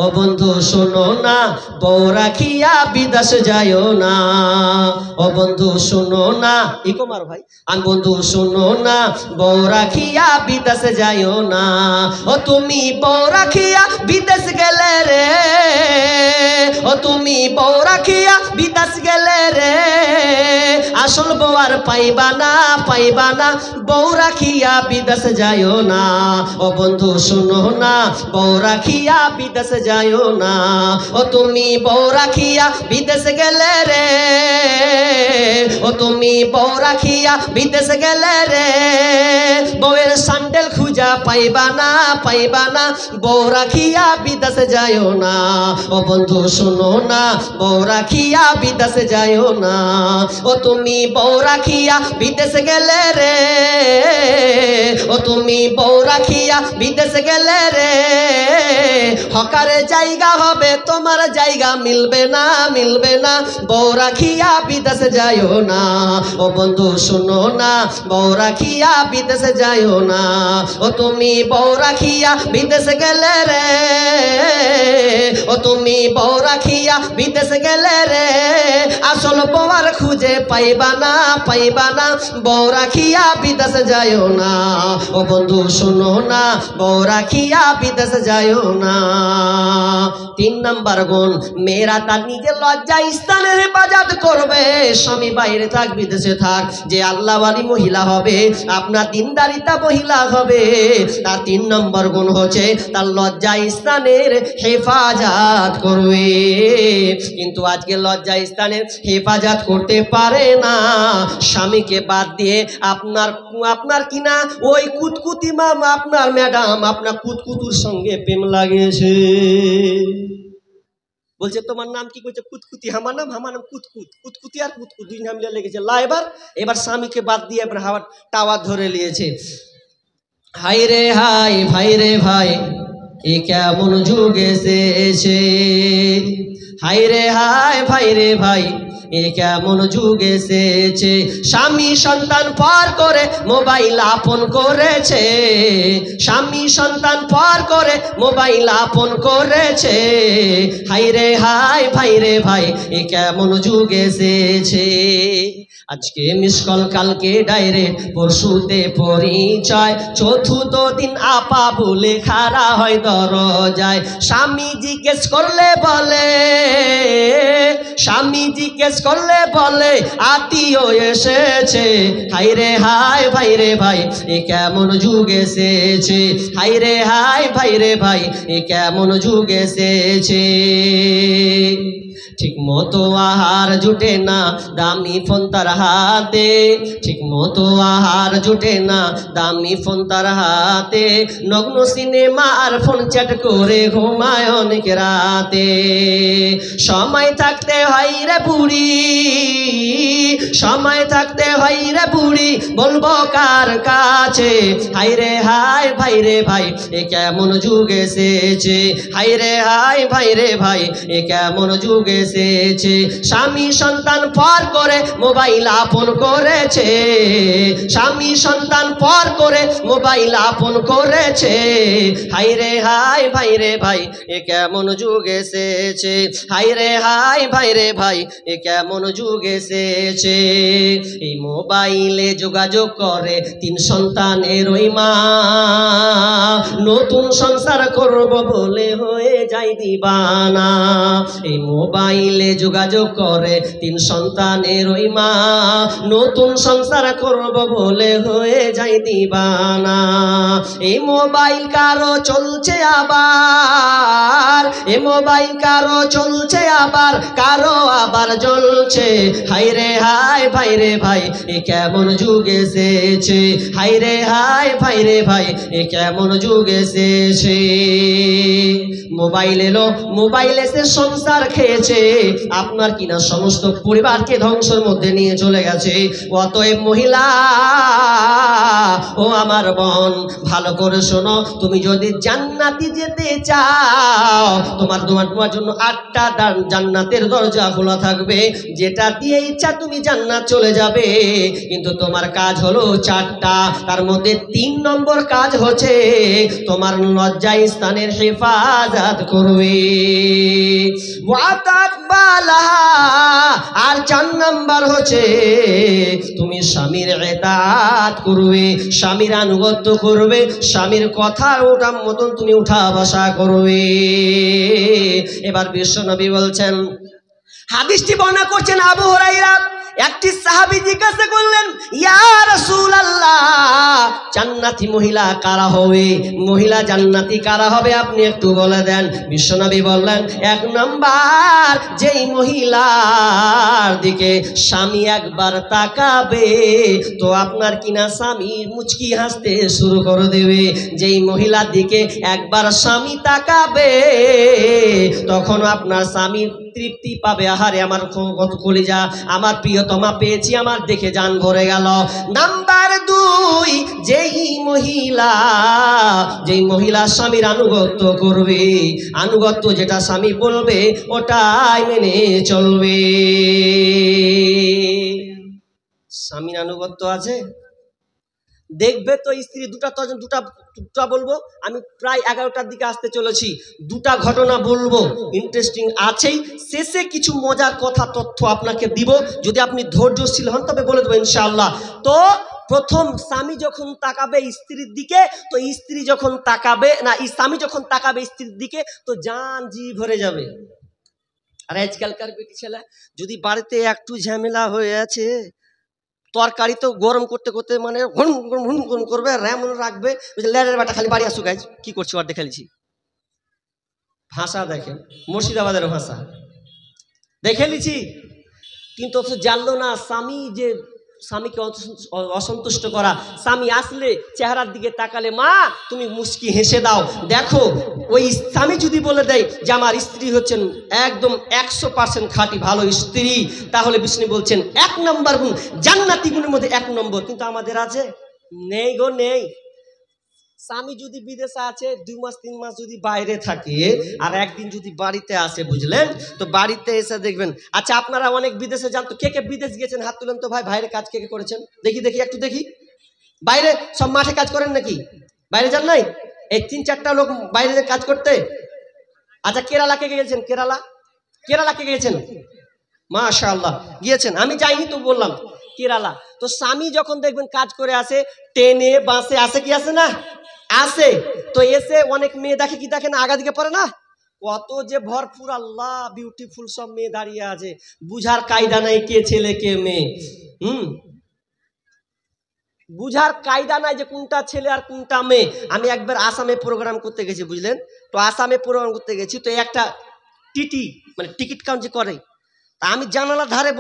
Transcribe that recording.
ও বন্ধু শোনো না, বউ রাখিয়া বিদেশ যাইও না। ও বন্ধু শোনো না, ইকো মার ভাই। আমি বন্ধু শোনো না, বউ রাখিয়া বিদেশ যাইও না। ও তুমি বউ রাখিয়া বিদেশ গেলে রে, ও তুমি বউ রাখিয়া বিদেশ গেলে রে, আসল বউ আর পাইবা না, পাইবা না, বউ রাখিয়া বিদেশ যাইও না। ও বন্ধু শোনো না, বউ রাখিয়া বিদেশ যাইও না। ও তুমি বউ রাখিয়া বিদেশ গেলে রে, ও তুমি বউ রাখিয়া বিদেশ গেলে রে, বউয়ের স্যান্ডেল খুঁজা পাইবা না, পাইবা না, বউ রাখিয়া বিদেশ যাইও না। ও বন্ধু শোনো না, বউ রাখিয়া বিদেশ যাইও না। ও তুমি বউ রাখিয়া বিদেশ গেলে রে, ও তুমি বউ রাখিয়া বিদেশ গেলে রে, হকারে জায়গা হবে তোমার জায়গা মিলবে না, মিলবে না, বউ রাখিয়া বিদেশ যাইও না। ও বন্ধু শোনো না, বউ রাখিয়া বিদেশ যাইও না। ও তুমি বউ রাখিয়া বিদেশ গেলে রে, ও তুমি বউ রাখিয়া বিদেশ গেলে রে, আসল বউ আর খুঁজে পাইবা না, পাইবা না, বউ রাখিয়া বিদেশ যাইও না। ও বন্ধু শোনো না, বউ রাখিয়া বিদেশ যাইও না। 3 নাম্বার গুণ, মেয়েরা তার নিজের লজ্জা স্থানের হেফাজত করবে। স্বামী বাইরে থাক বিদেশে থাক, যে আল্লাহওয়ালি মহিলা হবে, আপনার দিনদারিতা মহিলা হবে, তার 3 নম্বর গুণ হচ্ছে তার লজ্জা স্থানের হেফাজত করবে। কিন্তু আজকে লজ্জা স্থানের হেফাজত করতে পারে না, স্বামীকে বাদ দিয়ে আপনার কিনা ওই কুতকুতি মামা, আপনার ম্যাডাম আপনার কুতকুতুর সঙ্গে প্রেম লাগিয়েছে। বলছে তোমার নাম কি? বলছে কুতকুতি। আমার নাম কুতকুত। কুতকুতি আর কুতকুত 2 নাম লেগেছে লা। এবার স্বামীকে বাদ দিয়ে এবার হাওয়ার টাওয়ার ধরে নিয়েছে। হাই রে হাই, ভাই রে ভাই, এ কেমন যুগ এসেছে। হাই রে হাই, ভাই রে ভাই, এ কেমন যুগ এসেছে। স্বামী সন্তান পর করে মোবাইল আপন করেছে, স্বামী সন্তান পর করে মোবাইল আপন করেছে। হাই রে হাই, ভাই রে ভাই, এ কেমন যুগ এসেছে। আজকে মিসকল, কালকে ডাইরেক্ট, পরশুতে পরিচয়, চতুর্থ দিন আপা বলে খাড়া হয় দরজায়। স্বামী জিজ্ঞেস করলে বলে, স্বামী জিজ্ঞেস করলে বলে আত্মীয় এসেছে। হাই রে হাই, ভাই রে ভাই, এ কেমন যুগ এসেছে। হাই রে হাই, ভাই রে ভাই, এ কেমন যুগ এসেছে। ঠিক মতো আহার জুটে না, দামি ফোন তার হাতে, ঠিক মতো আহার জুটে না, দামি ফোন তার হাতে, নগ্ন সিনেমা আর ফোন চ্যাট করে ঘুমায় অনেক রাতে। সময় থাকতে হয় রে বুড়ি, সময় থাকতে হয় রে বুড়ি, বলবো কার কাছে। হাই রে হাই, ভাই রে ভাই, এ কেমন যুগ এসেছে। হাই রে হাই, ভাই রে ভাই, এ কেমন যুগ এসেছে। স্বামী সন্তান পর করে মোবাইল আপন করেছে, স্বামী সন্তান পর করে মোবাইল আপন করেছে। হাই রে হাই, ভাই রে ভাই, এ কেমন যুগ এসেছে। হাই রে হাই, ভাই রে ভাই, এ কেমন যুগ এসেছে। এই মোবাইলে যোগাযোগ করে 3 সন্তানের ওই মা, নতুন সংসার করব বলে হয়ে যায় দিবানা। এই মোবাইলে যোগাযোগ করে 3 সন্তানের ওই মা, নতুন সংসার করব বলে হয়ে যায় দিবানা। এই মোবাইল কারো চলছে আবার, এই মোবাইল কারো চলছে আবার, কারো আবার জ্বলছে। হাই রে হাই, ভাই রে ভাই, এ কেমন যুগ এসেছে। হাই রে হাই, ভাই রে ভাই, এ কেমন যুগ এসেছে। মোবাইল এলো, মোবাইল এসে সংসার খেয়েছে, আপনার কিনা সমস্ত পরিবারকে ধ্বংসের মধ্যে নিয়ে চলে গেছে। অতএব মহিলা, ও আমার বোন, ভালো করে শোনো, তুমি যদি জান্নাতি যেতে চাও তোমার জন্য 8টা জান্নাতের দরজা খোলা থাকবে, যেটা দিয়ে ইচ্ছা তুমি জান্নাত চলে যাবে। কিন্তু তোমার কাজ হলো 4টা, তার মধ্যে 3 নম্বর কাজ হচ্ছে তোমার লজ্জা স্থানের হেফাজত করবে। আর 4 নাম্বার হচ্ছে তুমি স্বামীর ইতাআত করবে, স্বামীর আনুগত্য করবে, স্বামীর কথা ওটার মতন তুমি উঠা বসা করবে। এবার বিশ্বনবী বলছেন, হাদিসটি বর্ণনা করছেন আবু হুরায়রা। একটি সাহাবী জিজ্ঞাসা করলেন, ইয়া রাসূলুল্লাহ, জান্নাতি মহিলা কারা হবে? মহিলা জান্নাতি কারা হবে আপনি একটু বলে দেন। বিশ্বনবী বললেন, 1 নাম্বার, যেই মহিলার দিকে স্বামী একবার তাকাবে তো আপনার কিনা স্বামী মুচকি হাসতে শুরু করে দেবে। যেই মহিলার দিকে একবার স্বামী তাকাবে তখন আপনার স্বামী তৃপ্তি পাবে, আহারে আমার কলিজা, আমার প্রিয়তমা পেয়েছি, আমার দেখে জান ভরে গেল। নাম্বার 2, যেই মহিলা স্বামীর আনুগত্য করবে, আনুগত্য যেটা স্বামী বলবে ওটাই মেনে চলবে। স্বামীর আনুগত্য আছে, দেখবে তো স্ত্রী দুটা বলবো, আমি প্রায় 11টার দিকে আসতে চলেছি, 2টা ঘটনা বলবো, ইন্টারেস্টিং আছেই। শেষে কিছু মজার কথা তথ্য আপনাকে দিব, যদি আপনি ধৈর্যশীল হন তবে বলে দেবো ইনশাআল্লাহ। তো প্রথম, স্বামী যখন তাকাবে স্ত্রীর দিকে, তো স্ত্রী যখন তাকাবে না, স্বামী যখন তাকাবে স্ত্রীর দিকে তো জান জি ভরে যাবে। আর আজকালকার বেটি ছেলে যদি বাড়িতে একটু ঝামেলা হয়ে আছে, তরকারি তো গরম করতে করতে মানে হুন হুন করবে, এমন রাখবে লেরের বাটা খালি বাড়ি আসুক, গাইজ কি করছি ওর দেখে লিছি। ভাষা দেখেন, মুর্শিদাবাদের ভাষা দেখে লিছি, কিন্তু জানলো না স্বামীকে অসন্তুষ্ট করা। স্বামী আসলে চেহারার দিকে তাকালে মা তুমি মুস্কি হেসে দাও। দেখো ওই স্বামী যদি বলে দেয় যে আমার স্ত্রী হচ্ছেন একদম 100% খাঁটি ভালো স্ত্রী, তাহলে বিষ্ণু বলছেন 1 নম্বর গুণ, জান্নাতি গুণের মধ্যে 1 নম্বর। কিন্তু আমাদের আছে? নেই গো, নেই। স্বামী যদি বিদেশে আছে, 2 মাস 3 মাস যদি বাইরে থাকে আর একদিন যদি বাড়িতে আসে, বুঝলেন তো, বাড়িতে এসে দেখবেন। আচ্ছা আপনারা অনেক বিদেশে যান তো, কে কে বিদেশ গিয়েছেন হাত তুলেন তো ভাই, বাইরে কাজ কে কে করেছেন দেখি একটু দেখি। বাইরে সব মাঠে কাজ করেন নাকি? বাইরে যান নাই? এই 3-4টা লোক বাইরে কাজ করতে। আচ্ছা কেরালা কে গিয়েছেন? কেরালা কে গিয়েছেন? মাশাআল্লাহ গিয়েছেন, আমি যাইনি তো বললাম। কেরালা তো স্বামী যখন দেখবেন কাজ করে আসে, ট্রেনে বাসে আসে, কি আসে না আসে, তো এসে অনেক মেয়ে দেখে, কি দেখে না, আগা দিকে পড়ে না, কত যে ভরপুর, আল্লাহ বিউটিফুল সব মেয়ে দাঁড়িয়ে আছে, বুঝার কায়দা নাই কে ছেলে কে মেয়ে। বুঝার কায়দা নাই যে কোনটা ছেলে আর কোনটা মেয়ে। আমি একবার আসামে প্রোগ্রাম করতে গেছি, বুঝলেন তো, আসামে প্রোগ্রাম করতে গেছি তো একটা টিটি মানে টিকিট কাউন্ট যে করে, আমি জানালার ধারে